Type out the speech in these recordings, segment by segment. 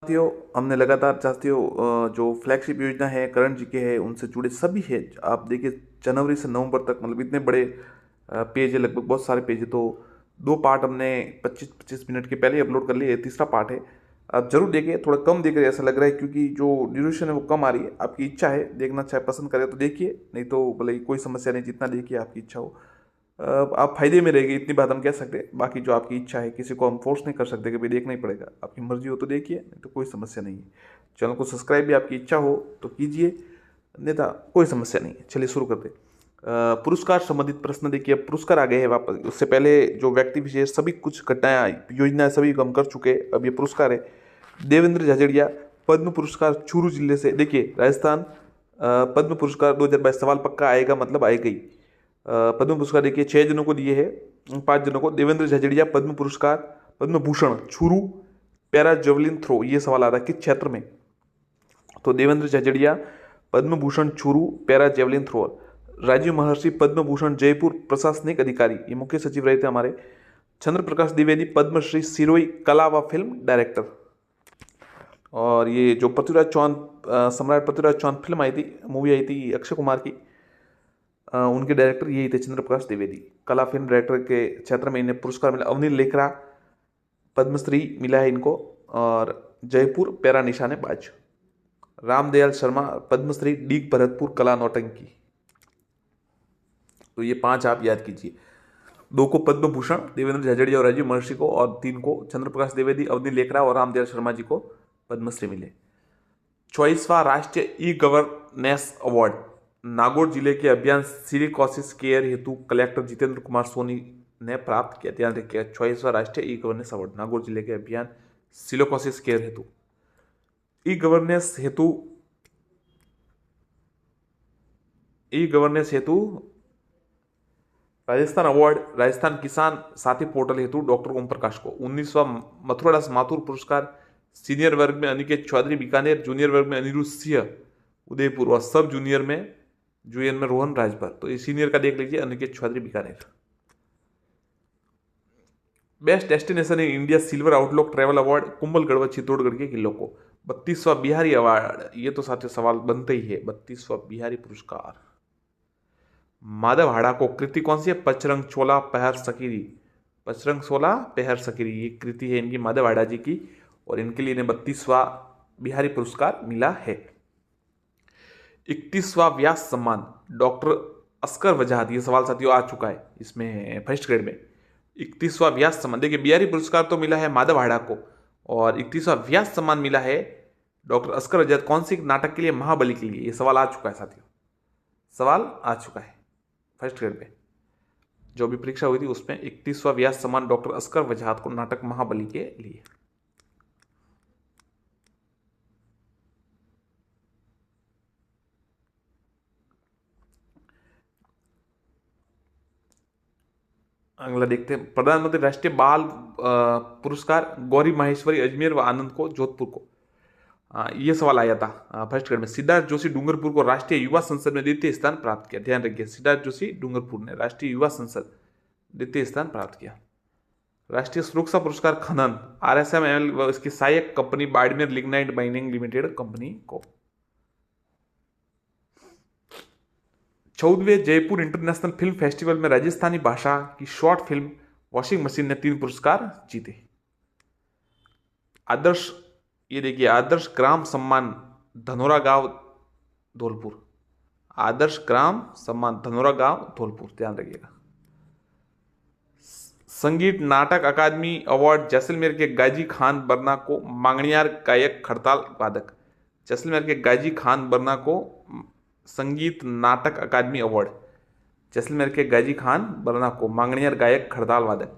साथियों, हमने लगातार साथियों जो फ्लैगशिप योजना है, करण जीके है, उनसे जुड़े सभी है। आप देखिए, जनवरी से नवंबर तक मतलब इतने बड़े पेज है, लगभग बहुत सारे पेज है। तो दो पार्ट हमने 25-25 मिनट के पहले ही अपलोड कर लिए। तीसरा पार्ट है, आप जरूर देखिए। थोड़ा कम देख रहे ऐसा लग रहा है, क्योंकि जो ड्यूरेशन है वो कम आ रही है। आपकी इच्छा है देखना, चाहे पसंद करें तो देखिए, नहीं तो भले ही कोई समस्या नहीं, जितना देखिए आपकी इच्छा हो। आप फायदे में रहेगी, इतनी बात हम कह सकते हैं। बाकी जो आपकी इच्छा है, किसी को हम फोर्स नहीं कर सकते कि भाई देखना ही पड़ेगा। आपकी मर्जी हो तो देखिए, नहीं तो कोई समस्या नहीं है। चैनल को सब्सक्राइब भी आपकी इच्छा हो तो कीजिए, नहीं तो कोई समस्या नहीं है। चलिए शुरू करते हैं। पुरस्कार संबंधित प्रश्न देखिए। अब पुरस्कार आ गए हैं वापस। उससे पहले जो व्यक्ति विशेष सभी कुछ घटनाएं योजनाएं सभी हम कर चुके हैं। अब ये पुरस्कार है। देवेंद्र झाझड़िया पद्म पुरस्कार चूरू जिले से। देखिए राजस्थान पद्म पुरस्कार 2022 सवाल पक्का आएगा, मतलब आएगा ही। पद्म पुरस्कार देखिए 6 जनों को दिए हैं। 5 जनों को। देवेंद्र झाझड़िया पद्म पुरस्कार, Padma Bhushan Churu para javelin throw. ये सवाल आ रहा है किस क्षेत्र में। तो Devendra Jhajharia Padma Bhushan Churu para javelin thrower. Rajiv Maharshi Padma Bhushan Jaipur प्रशासनिक अधिकारी, ये मुख्य सचिव रहे थे हमारे। चंद्र प्रकाश द्विवेदी पद्मश्री सिरोही कला व फिल्म डायरेक्टर। और ये जो पृथ्वीराज चौहान सम्राट पृथ्वीराज चौहान फिल्म आई थी, मूवी आई थी अक्षय कुमार की, उनके डायरेक्टर यही थे चंद्र प्रकाश द्विवेदी। कला फिल्म डायरेक्टर के क्षेत्र में इन्हें पुरस्कार मिला। अवनील लेखरा पद्मश्री मिला है इनको। और जयपुर पैरा निशानेबाज। रामदयाल शर्मा पद्मश्री डीग भरतपुर कला नौटंकी। तो ये 5 आप याद कीजिए। 2 को पद्म भूषण देवेंद्र झाझड़िया और राजीव महर्षि को, और 3 को चंद्र प्रकाश द्विवेदी, अवनील लेखरा और रामदयाल शर्मा जी को पद्मश्री मिले। 24वां राष्ट्रीय ई गवर्नेंस अवार्ड नागौर जिले के अभियान सिलिकोसिस केयर हेतु कलेक्टर जितेंद्र कुमार सोनी ने प्राप्त किया। ध्यान रखिएगा, 24वां राष्ट्रीय ई गवर्नेंस अवार्ड नागौर जिले के अभियान सिलिकोसिस केयर हेतु। ई गवर्नेंस हेतु राजस्थान अवार्ड राजस्थान किसान साथी पोर्टल हेतु डॉक्टर ओम प्रकाश को। 19वां मथुरादास माथुर पुरस्कार सीनियर वर्ग में अनिकेत चौधरी बीकानेर, जूनियर वर्ग में अनिरुद्ध सिंह उदयपुर, और सब जूनियर में रोहन राजभर। तो ये सीनियर का देख लीजिए, Aniket Chaudhary Bikaner. Best destination in India silver outlook travel award Kumbhalgarh व चित्तौड़गढ़ के किलों को। 32वां बिहारी अवार्ड, ये तो साथियों सवाल बनते ही है। 32वां बिहारी पुरस्कार माधव हाड़ा को। कृति कौन सी है? पचरंग चोला पहर सकीरी। पचरंग चोला पहर सकीरी, ये कृति है इनकी माधव हाड़ा जी की, और इनके लिए 32वां बिहारी पुरस्कार मिला है। 31वां व्यास सम्मान डॉक्टर अस्कर वजाहत। ये सवाल साथियों आ चुका है इसमें फर्स्ट ग्रेड में। 31वां व्यास सम्मान, देखिए बिहारी पुरस्कार तो मिला है माधव हाड़ा को, और 31वां व्यास सम्मान मिला है डॉक्टर अस्कर वजाहत। कौन सी नाटक के लिए? महाबली के लिए। ये सवाल आ चुका है साथियों, सवाल आ चुका है फर्स्ट ग्रेड में। जो भी परीक्षा हुई थी उसमें 31वां व्यास सम्मान डॉक्टर अस्कर वजाहत को, नाटक महाबली के लिए। अगला देखते हैं। प्रधानमंत्री राष्ट्रीय बाल पुरस्कार गौरी माहेश्वरी अजमेर व आनंद को जोधपुर को। ये सवाल आया था फर्स्ट ग्रेड में। सिद्धार्थ जोशी डूंगरपुर को राष्ट्रीय युवा संसद में द्वितीय स्थान प्राप्त किया। ध्यान रखिए, सिद्धार्थ जोशी डूंगरपुर ने राष्ट्रीय युवा संसद द्वितीय स्थान प्राप्त किया। राष्ट्रीय सुरक्षा पुरस्कार खनन RSML व इसकी सहायक company Barmer lignite mining limited company को। 14वें जयपुर इंटरनेशनल फिल्म फेस्टिवल में राजस्थानी भाषा की शॉर्ट फिल्म वॉशिंग मशीन ने 3 पुरस्कार जीते। आदर्श, ये देखिए आदर्श ग्राम सम्मान धनोरा गांव धौलपुर। आदर्श ग्राम सम्मान धनोरा गांव धौलपुर, ध्यान रखिएगा। संगीत नाटक अकादमी अवार्ड जैसलमेर के गाजी खान बरना को मांगणियार गायक खड़ताल वादक। जैसलमेर के गाजी खान बरना को संगीत नाटक अकादमी अवार्ड। जैसलमेर के गाजी खान बरना को मांगणियार गायक खड़ताल वादक।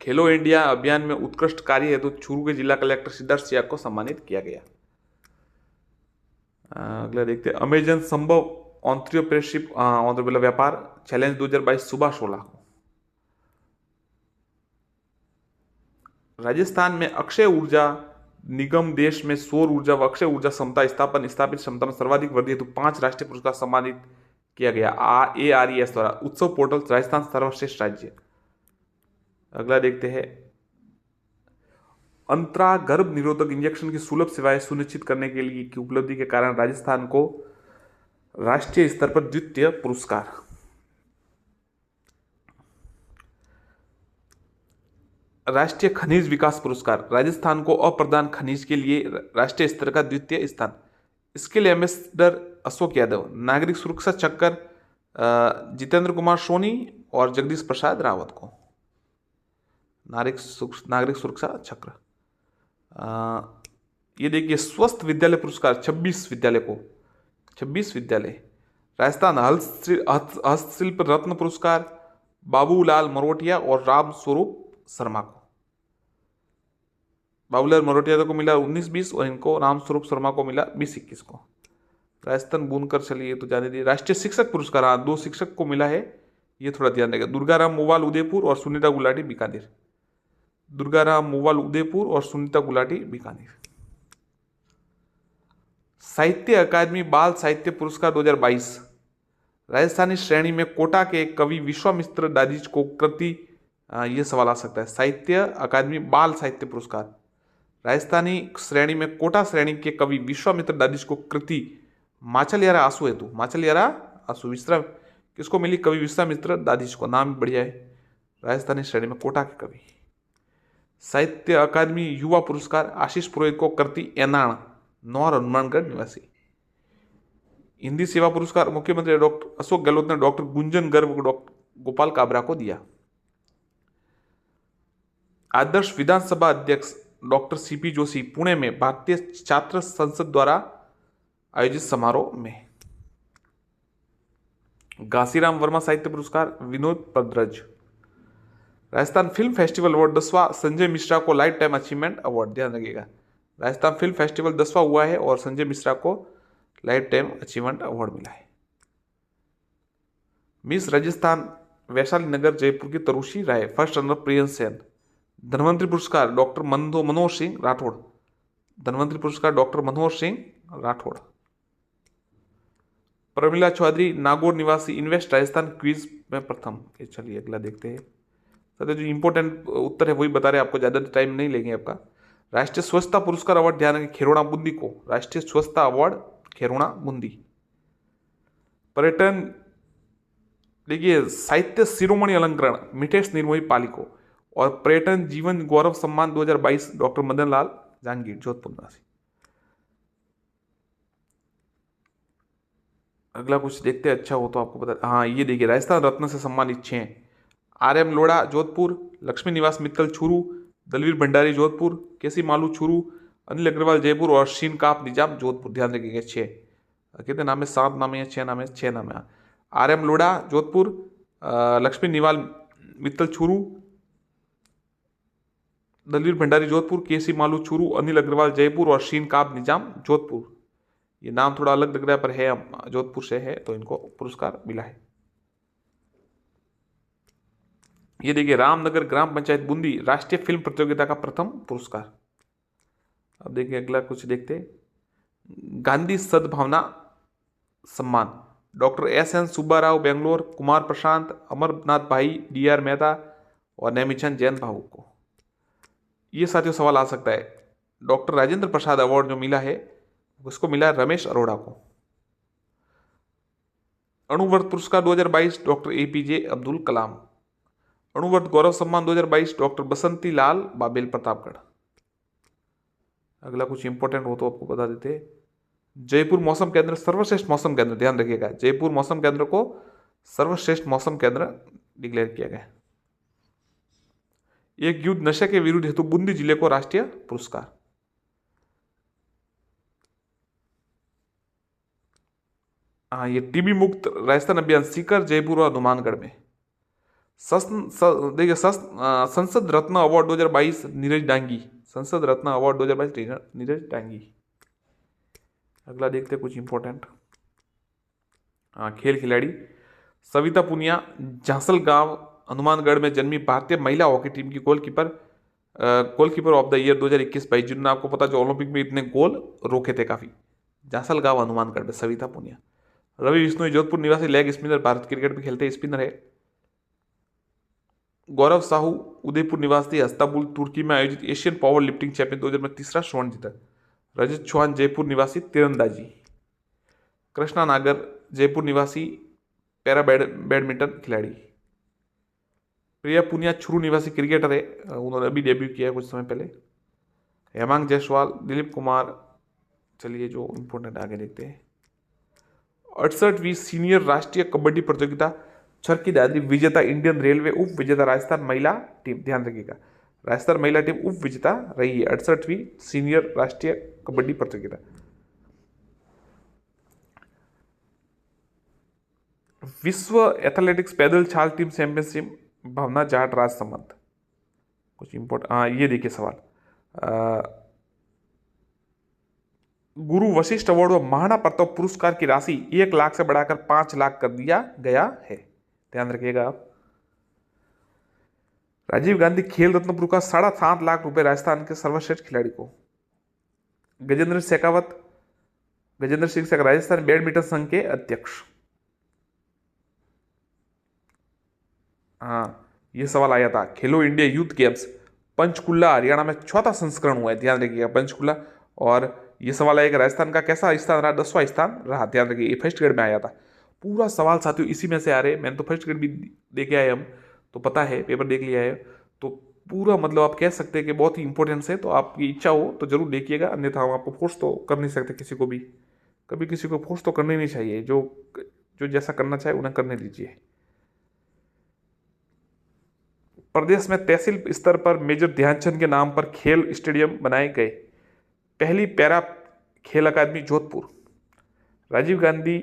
खेलो इंडिया अभियान में उत्कृष्ट कार्य हेतु चूरू के जिला कलेक्टर सिद्धार्थ सिया को सम्मानित किया गया। अगला देखते हैं। अमेजन संभव ऑन्ट्रप्रेन्योरशिप व्यापार चैलेंज 2022 सुबह 16 को। राजस्थान में अक्षय ऊर्जा निगम देश में सौर ऊर्जा व अक्षय ऊर्जा क्षमता स्थापित क्षमता में सर्वाधिक वृद्धि हेतु 5 राष्ट्रीय पुरस्कार सम्मानित किया गया ARES द्वारा। उत्सव पोर्टल राजस्थान सर्वश्रेष्ठ राज्य। अगला देखते हैं। अंतरा गर्भ निरोधक इंजेक्शन की सुलभ सेवाएं सुनिश्चित करने के लिए की उपलब्धि के कारण राजस्थान को राष्ट्रीय स्तर पर द्वितीय पुरस्कार। राष्ट्रीय खनिज विकास पुरस्कार, राजस्थान को अप्रधान खनिज के लिए राष्ट्रीय स्तर का द्वितीय स्थान। इसके लिए एम्बेसडर अशोक यादव। नागरिक सुरक्षा चक्र जितेंद्र कुमार सोनी और जगदीश प्रसाद रावत को। नागरिक सुरक्षा चक्र। ये देखिए स्वस्थ विद्यालय पुरस्कार 26 विद्यालय को, 26 विद्यालय। राजस्थान हस्तशिल्प रत्न पुरस्कार बाबूलाल मरोटिया और राम स्वरूप शर्मा को। बाबूलाल मरोटिया को मिला 19-20 और इनको राम स्वरूप शर्मा को मिला 20-21 को। राजस्थान बुनकर, चलिए तो जाने दिए। राष्ट्रीय शिक्षक पुरस्कार, हाँ 2 शिक्षक को मिला है, ये थोड़ा ध्यान रखेगा। दुर्गाराम मोवाल उदयपुर और सुनीता गुलाटी बीकानेर। दुर्गाराम मोवाल उदयपुर और सुनीता गुलाटी बीकानेर। साहित्य अकादमी बाल साहित्य पुरस्कार 2022, राजस्थानी श्रेणी में कोटा के कवि विश्वामित्र दादीज को कृति, ये सवाल आ सकता है। साहित्य अकादमी बाल साहित्य पुरस्कार, राजस्थानी श्रेणी में कोटा श्रेणी के कवि विश्वामित्र दादीज को कृति माचलियारा आंसू हेतु, माचलियारा आंसू विश्राम किसको मिली? कवि विश्वामित्र दादीज को। नाम बढ़िया है। राजस्थानी श्रेणी में कोटा के कवि। साहित्य अकादमी युवा पुरस्कार आशीष पुरोहित को कृति एनाण, नौर हनुमानगढ़ निवासी। हिंदी सेवा पुरस्कार मुख्यमंत्री डॉक्टर अशोक गहलोत ने डॉक्टर गुंजन गर्ग गोपाल काबरा को दिया। आदर्श विधानसभा अध्यक्ष डॉक्टर सीपी जोशी पुणे में भारतीय छात्र संसद द्वारा आयोजित समारोह में। घासीराम वर्मा साहित्य पुरस्कार Vinod Padraj. Rajasthan film festival award 10वां संजय मिश्रा को लाइफ टाइम अचीवमेंट अवार्ड, ध्यान रखिएगा। राजस्थान फिल्म फेस्टिवल 10वां हुआ है और संजय मिश्रा को लाइफ टाइम अचीवमेंट अवार्ड मिला है। मिस राजस्थान वैशाली नगर जयपुर की तरुषी राय, फर्स्ट रनर प्रियंश सेन। धनवंतरी पुरस्कार डॉक्टर मनोहर सिंह राठौड़। धनवंतरी पुरस्कार डॉक्टर मनोहर सिंह राठौड़। प्रमिला चौधरी नागौर निवासी, इन्वेस्ट राजस्थान क्विज में प्रथम। चलिए अगला देखते हैं। तो जो इंपॉर्टेंट उत्तर है वही बता रहे हैं आपको, ज्यादा टाइम नहीं लेंगे आपका। राष्ट्रीय स्वच्छता पुरस्कार अवार्ड, ध्यान रखें, खेरोड़ा बूंदी को। राष्ट्रीय स्वच्छता अवार्ड खेरोड़ा बूंदी। पर्यटन देखिए साहित्य शिरोमणि अलंकरण मिठेश निर्मोही पाली को। और पर्यटन जीवन गौरव सम्मान 2022 डॉक्टर मदन लाल जहांगीर, जोधपुर निवासी। अगला कुछ देखते हैं, अच्छा हो तो आपको बता। हाँ ये देखिए राजस्थान रत्न से सम्मानित 6। आर.एम. लोढ़ा जोधपुर, लक्ष्मी निवास मित्तल छुरू, दलवीर भंडारी जोधपुर, केसी मालू छुरू, अनिल अग्रवाल जयपुर और शीन काप निजाम जोधपुर। ध्यान रखिएगा 6। कितने नाम है? 7 नाम है, 6 नाम है? 6 नाम है। आर.एम. लोढ़ा जोधपुर, लक्ष्मी निवाल मित्तल छुरू, दलवीर भंडारी जोधपुर, केसी मालू छुरू, अनिल अग्रवाल जयपुर और शीन काप निजाम जोधपुर। ये नाम थोड़ा अलग लग रहा है पर है, जोधपुर से है तो इनको पुरस्कार मिला है। ये देखिए रामनगर ग्राम पंचायत बूंदी राष्ट्रीय फिल्म प्रतियोगिता का प्रथम पुरस्कार। अब देखिए अगला कुछ देखते। गांधी सद्भावना सम्मान डॉक्टर एस.एन. सुब्बाराव बेंगलोर, कुमार प्रशांत, अमरनाथ भाई, डी.आर. मेहता और नेमिचंद जैन भाऊ को। ये साथियों सवाल आ सकता है। डॉक्टर राजेंद्र प्रसाद अवार्ड जो मिला है उसको मिला है रमेश अरोड़ा को। अणुवर्त पुरस्कार 2022 डॉक्टर ए.पी.जे. अब्दुल कलाम। अणुवर्त गौरव सम्मान 2022 डॉक्टर बसंती लाल बाबेल प्रतापगढ़। अगला कुछ इंपॉर्टेंट हो तो आपको बता देते। जयपुर मौसम केंद्र सर्वश्रेष्ठ मौसम केंद्र, ध्यान रखिएगा जयपुर मौसम केंद्र को सर्वश्रेष्ठ मौसम केंद्र डिक्लेयर किया गया। एक युद्ध नशे के विरुद्ध हेतु बूंदी जिले को राष्ट्रीय पुरस्कार। हाँ ये टीबी मुक्त राजस्थान अभियान सीकर, जयपुर और हनुमानगढ़ में। देखिए संसद रत्न अवार्ड 2022 नीरज डांगी। संसद रत्न अवार्ड 2022 नीरज डांगी। अगला देखते कुछ इंपॉर्टेंट। हाँ खेल खिलाड़ी सविता पुनिया झांसल गांव हनुमानगढ़ में जन्मी भारतीय महिला हॉकी टीम की गोलकीपर ऑफ द ईयर 2021-22, जिन्होंने आपको पता जो ओलंपिक में इतने गोल रोके थे काफी। झांसल गांव हनुमानगढ़ में सविता पुनिया। रवि बिश्नोई जोधपुर निवासी लेग स्पिनर, भारत क्रिकेट में खेलते स्पिनर है। गौरव साहू उदयपुर निवासी इस्तांबुल तुर्की में आयोजित एशियन पावर लिफ्टिंग चैंपियन 2000 में तीसरा स्वर्ण जीता। रजत चौहान जयपुर निवासी तीरंदाजी। कृष्णा नागर जयपुर निवासी पैरा बैडमिंटन खिलाड़ी। प्रिया पुनिया छुरू निवासी क्रिकेटर है, उन्होंने अभी डेब्यू किया है कुछ समय पहले। हेमांग जायसवाल, दिलीप कुमार। चलिए जो इम्पोर्टेंट आगे देखते हैं। 68वीं सीनियर राष्ट्रीय कबड्डी प्रतियोगिता छरकी दादरी विजेता इंडियन रेलवे उप विजेता राजस्थान महिला टीम। ध्यान रखिएगा, राजस्थान महिला टीम उप विजेता रही है 68वीं सीनियर राष्ट्रीय कबड्डी प्रतियोगिता। विश्व एथलेटिक्स पैदल छाल टीम चैंपियनशिप भावना जाट राजसमंद। कुछ इंपोर्टेंट, हाँ ये देखिए सवाल। गुरु वशिष्ठ अवार्ड व महाराणा प्रताप पुरस्कार की राशि 1 लाख से बढ़ाकर 5 लाख कर दिया गया है। ध्यान रखिएगा आप। राजीव गांधी खेल रत्न पुरस्कार 7.5 लाख रुपए राजस्थान के सर्वश्रेष्ठ खिलाड़ी को। गजेंद्र शेखावत, गजेंद्र सिंह शेखावत राजस्थान बैडमिंटन संघ के अध्यक्ष। हाँ ये सवाल आया था। खेलो India youth games Panchkula Haryana में चौथा संस्करण हुआ है। ध्यान रखिएगा पंचकुला। और ये सवाल आया कि राजस्थान का कैसा स्थान रहा, 10वां स्थान रहा। ध्यान रखिए, ये फर्स्ट ग्रेड में आया था। पूरा सवाल साथियों इसी में से आ रहे हैं। मैंने तो फर्स्ट ग्रेड भी दे के आए, हम तो पता है, पेपर देख लिया है। तो पूरा मतलब आप कह सकते हैं कि बहुत ही इंपॉर्टेंस है। तो आपकी इच्छा हो तो जरूर देखिएगा, अन्यथा हम आपको फोर्स तो कर नहीं सकते किसी को भी। कभी किसी को फोर्स तो करना ही नहीं चाहिए। जो जो जैसा करना चाहे उन्हें करने दीजिए। प्रदेश में तहसील स्तर पर मेजर ध्यानचंद के नाम पर खेल स्टेडियम बनाए गए। पहली पैरा खेल अकादमी Jodhpur. Rajiv Gandhi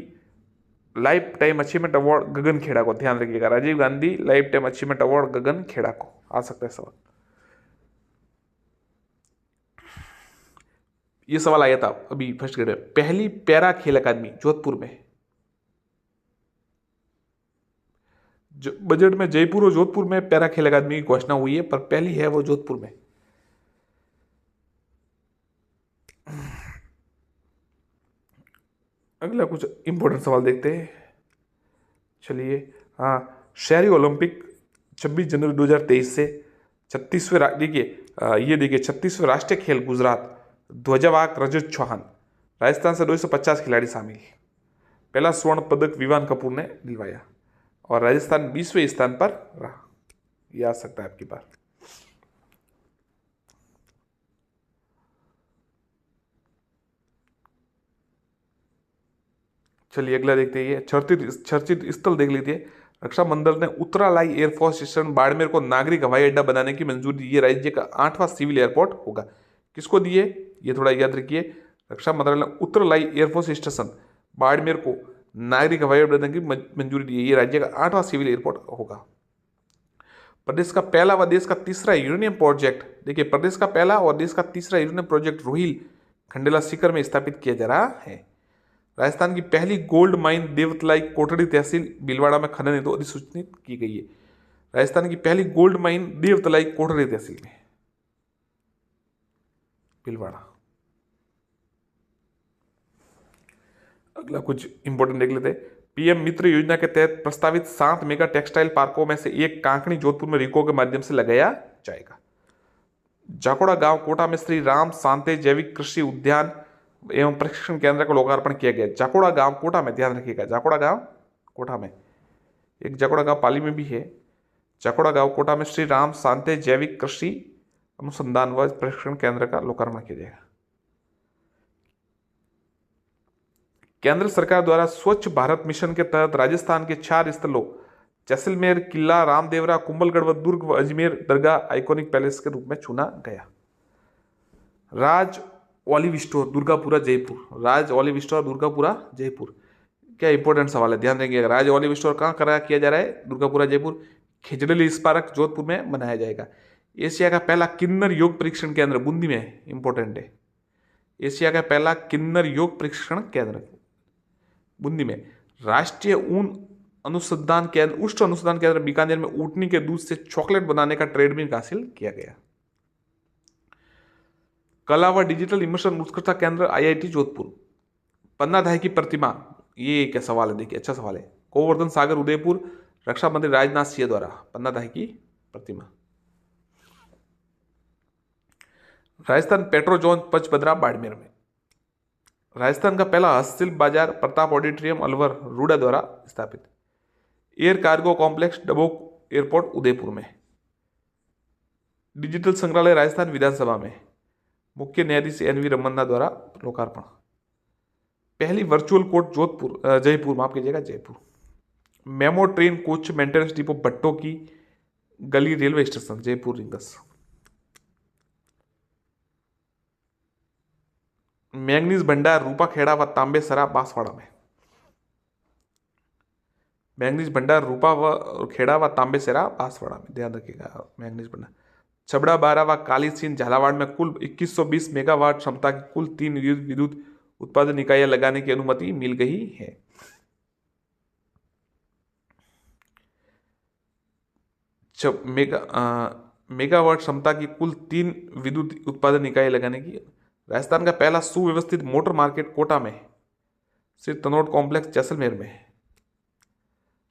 life time achievement award Gagan Kheda को। ध्यान रखिएगा, Rajiv Gandhi life time achievement award Gagan Kheda को। आ सकता है सवाल, ये सवाल आया था अभी फर्स्ट ग्रेड में। पहली पैरा खेल अकादमी जोधपुर में। बजट में जयपुर और जोधपुर में पैरा खेल अकादमी की घोषणा हुई है, पर पहली है वो जोधपुर में। अगला कुछ इंपॉर्टेंट सवाल देखते हैं। चलिए, हाँ शहरी ओलंपिक 26 जनवरी 2023 से 36वें, देखिए ये देखिए 36वें राष्ट्रीय खेल गुजरात। ध्वजवाहक रजत चौहान। राजस्थान से 250 खिलाड़ी शामिल। पहला स्वर्ण पदक विवान कपूर ने दिलवाया और राजस्थान 20वें स्थान पर रहा। ये आ सकता है आपकी बात। चलिए अगला देखते हैं। चर्चित स्थल देख लीजिए। रक्षा मंडल ने उत्तरालाई एयरफोर्स स्टेशन बाड़मेर को नागरिक हवाई अड्डा बनाने की मंजूरी दी। ये राज्य का 8वां सिविल एयरपोर्ट होगा। किसको दिए, ये थोड़ा याद रखिए। रक्षा मंत्रालय ने उत्तरालाई एयरफोर्स स्टेशन बाड़मेर को नागरिक हवाई अड्डा बनाने की मंजूरी दी है। ये राज्य का 8वां सिविल एयरपोर्ट होगा। प्रदेश का पहला व देश का तीसरा यूरेनियम प्रोजेक्ट, देखिए प्रदेश का पहला और देश का तीसरा यूरेनियम प्रोजेक्ट रोहिल खंडेला सीकर में स्थापित किया जा रहा है। राजस्थान की पहली गोल्ड माइन देवतलाई कोटड़ी तहसील भीलवाड़ा में खनन हेतु अधिसूचित की गई है। राजस्थान की पहली गोल्ड माइन देवतलाई कोटड़ी तहसील में भीलवाड़ा। अगला कुछ इंपॉर्टेंट देख लेते हैं। पीएम मित्र योजना के तहत प्रस्तावित 7 मेगा टेक्सटाइल पार्कों में से एक कांकणी जोधपुर में रिको के माध्यम से लगाया जाएगा। जाकोड़ा गांव कोटा में श्री राम सांते जैविक कृषि उद्यान एवं प्रशिक्षण केंद्र का लोकार्पण किया गया। जाकोड़ा गांव कोटा में, ध्यान रखिएगा, जाकोड़ा गांव कोटा में। एक जाकोड़ा गांव पाली में भी है। जाकोड़ा गांव कोटा में श्री राम सांते जैविक कृषि अनुसंधान व प्रशिक्षण केंद्र का लोकार्पण किया जाएगा। केंद्र सरकार द्वारा स्वच्छ भारत मिशन के तहत राजस्थान के 4 स्थलों जैसलमेर किला, रामदेवरा, कुंभलगढ़ व दुर्ग व अजमेर दरगाह आइकॉनिक पैलेस के रूप में चुना गया। राज ऑलिव स्टोर दुर्गापुरा जयपुर। राज ऑलिव स्टोर दुर्गापुरा जयपुर, क्या इंपॉर्टेंट सवाल है, ध्यान देंगे। राज ऑलिव स्टोर कहाँ करा किया जा रहा है, दुर्गापुरा जयपुर। खिजड़ेली स्मारक जोधपुर में बनाया जाएगा। एशिया का पहला किन्नर योग परीक्षण केंद्र बूंदी में, इंपॉर्टेंट है। एशिया का पहला किन्नर योग परीक्षण केंद्र बूंदी में। राष्ट्रीय ऊन अनुसंधान केंद्र, उष्ण अनुसंधान केंद्र बीकानेर में ऊँटनी के दूध से चॉकलेट बनाने का ट्रेडमार्क हासिल किया गया। कला व डिजिटल इमर्शन उत्कृष्टता केंद्र आईआईटी जोधपुर। पन्नाधाय की प्रतिमा, ये क्या सवाल है, देखिए अच्छा सवाल है। गोवर्धन सागर उदयपुर, रक्षा मंत्री राजनाथ सिंह द्वारा पन्नाधाय की प्रतिमा। राजस्थान पेट्रोजोन पचपदरा बाड़मेर में। राजस्थान का पहला हस्तशिल्प बाजार प्रताप ऑडिटोरियम अलवर रूड़ा द्वारा स्थापित। Air cargo complex Dabok airport Udaipur में। डिजिटल संग्रहालय राजस्थान विधानसभा में। मुख्य न्यायाधीश एन.वी. रमन्ना द्वारा लोकार्पण। पहली वर्चुअल कोर्ट जयपुर माफ कीजिएगा Jaipur. MEMU train coach maintenance depot Bhatto की गली railway station Jaipur Ringas. Manganese भंडार रूपाखेड़ा व तांबेसरा बांसवाड़ा में। मैंगनीज भंडार रूपा व खेड़ा व तांबेसरा बांसवाड़ा में, ध्यान रखिएगा मैंगनीज भंडार। छबड़ा बारा व काली सीन झालावाड़ में कुल 2120 मेगावाट क्षमता की कुल 3 विद्युत उत्पादन इकाइयां लगाने की अनुमति मिल गई है। मेगावाट क्षमता की कुल 3 विद्युत उत्पादन इकाई लगाने की। राजस्थान का पहला सुव्यवस्थित मोटर मार्केट कोटा में। श्री तनोट कॉम्प्लेक्स जैसलमेर में।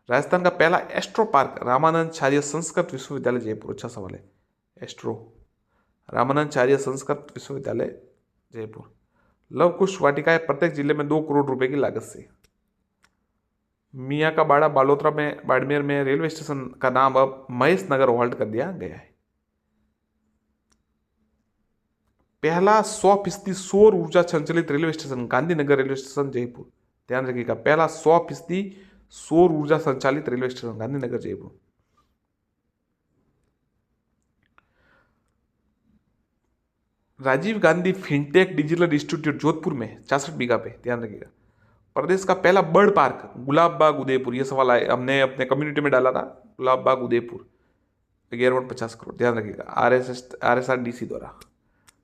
राजस्थान का पहला एस्ट्रो पार्क रामानंदाचार्य संस्कृत विश्वविद्यालय जयपुर। अच्छा सवाल है। एस्ट्रो रामानंदाचार्य संस्कृत विश्वविद्यालय जयपुर। लव कुश वाटिकाएं प्रत्येक जिले में 2 करोड़ रुपए की लागत से। मियाँ का बाड़ा बालोतरा में बाड़मेर में रेलवे स्टेशन का नाम अब महेश नगर हॉल्ट कर दिया गया है। पहला 100% सौर ऊर्जा संचालित railway station Gandhinagar railway station Jaipur. ध्यान रखिएगा, पहला 100% सौर ऊर्जा संचालित railway station Gandhinagar Jaipur. Rajiv Gandhi fintech digital institute Jodhpur में 66 बीघा पे, ध्यान रखिएगा। प्रदेश का पहला बर्ड पार्क गुलाब बाग उदयपुर। ये सवाल आए, हमने अपने कम्युनिटी में डाला था। गुलाब बाग उदयपुर 1150 करोड़, ध्यान रखिएगा। RSRDC द्वारा।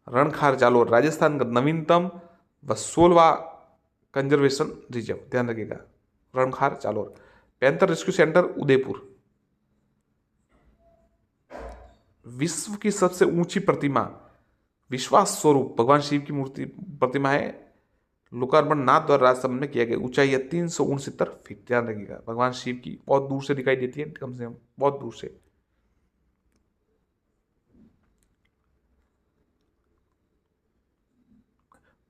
रणखार जालोर राजस्थान का नवीनतम व 16वां कंजर्वेशन रिजर्व, ध्यान रखिएगा। Rankhar Jalore. Panther rescue centre Udaipur. विश्व की सबसे ऊंची प्रतिमा विश्वास स्वरूप भगवान शिव की मूर्ति प्रतिमा है। लोकार्पण नाथ द्वारा राजसमंद में किया गया। ऊंचाई है 369 फीट, ध्यान रखिएगा। भगवान शिव की बहुत दूर से दिखाई देती है, कम से कम बहुत दूर से।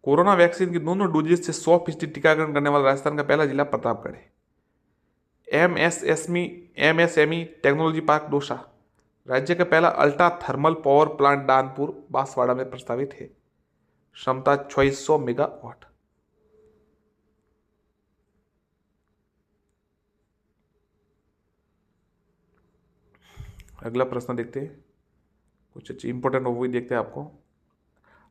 कोरोना वैक्सीन की दोनों डोजेज से 100% टीकाकरण करने वाला राजस्थान का पहला जिला प्रतापगढ़ है। MSME technology park Dausa. राज्य का पहला ultra thermal power plant Danpur Banswara में प्रस्तावित है। क्षमता 2600 मेगावाट। अगला प्रश्न देखते हैं, कुछ अच्छी इंपॉर्टेंट वो भी देखते हैं आपको।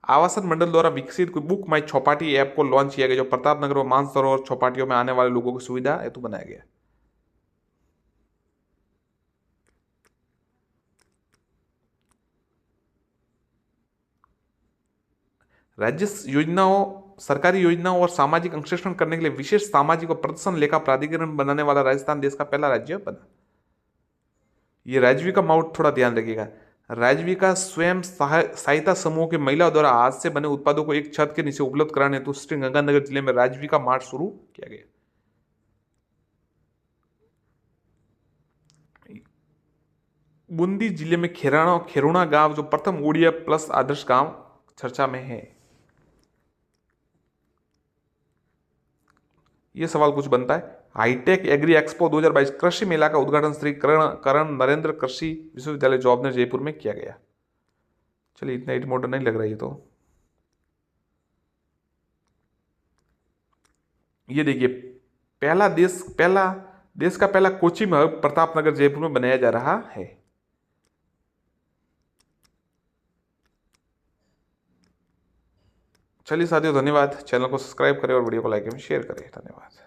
आवासन मंडल द्वारा विकसित बुक माई चौपाटी ऐप को लॉन्च किया गया, जो प्रतापनगर व मानसरोवर चौपाटियों में आने वाले लोगों की सुविधा हेतु बनाया गया। राज्य योजनाओं, सरकारी योजनाओं और सामाजिक अंकेक्षण करने के लिए विशेष सामाजिक और प्रदर्शन लेखा प्राधिकरण बनाने वाला राजस्थान देश का पहला राज्य बना। ये राजविका माउट, थोड़ा ध्यान रखिएगा। राजविका स्वयं सहायता समूह के महिलाओं द्वारा हाथ से बने उत्पादों को एक छत के नीचे उपलब्ध कराने हेतु श्रीगंगानगर जिले में राजविका मार्ट शुरू किया गया। बूंदी जिले में खेरोना गांव जो प्रथम ओडिया प्लस आदर्श गांव चर्चा में है। यह सवाल कुछ बनता है। हाईटेक एग्री एक्सपो 2022 कृषि मेला का उद्घाटन श्री करण नरेंद्र कृषि विश्वविद्यालय जॉबनर जयपुर में किया गया। चलिए, इतना इम्पोर्टेंट नहीं लग रहा है ये तो। ये देखिए, देश का पहला कोचिंग हब प्रतापनगर जयपुर में बनाया जा रहा है। चलिए साथियों, धन्यवाद। चैनल को सब्सक्राइब करें और वीडियो को लाइक एवं शेयर करें। धन्यवाद।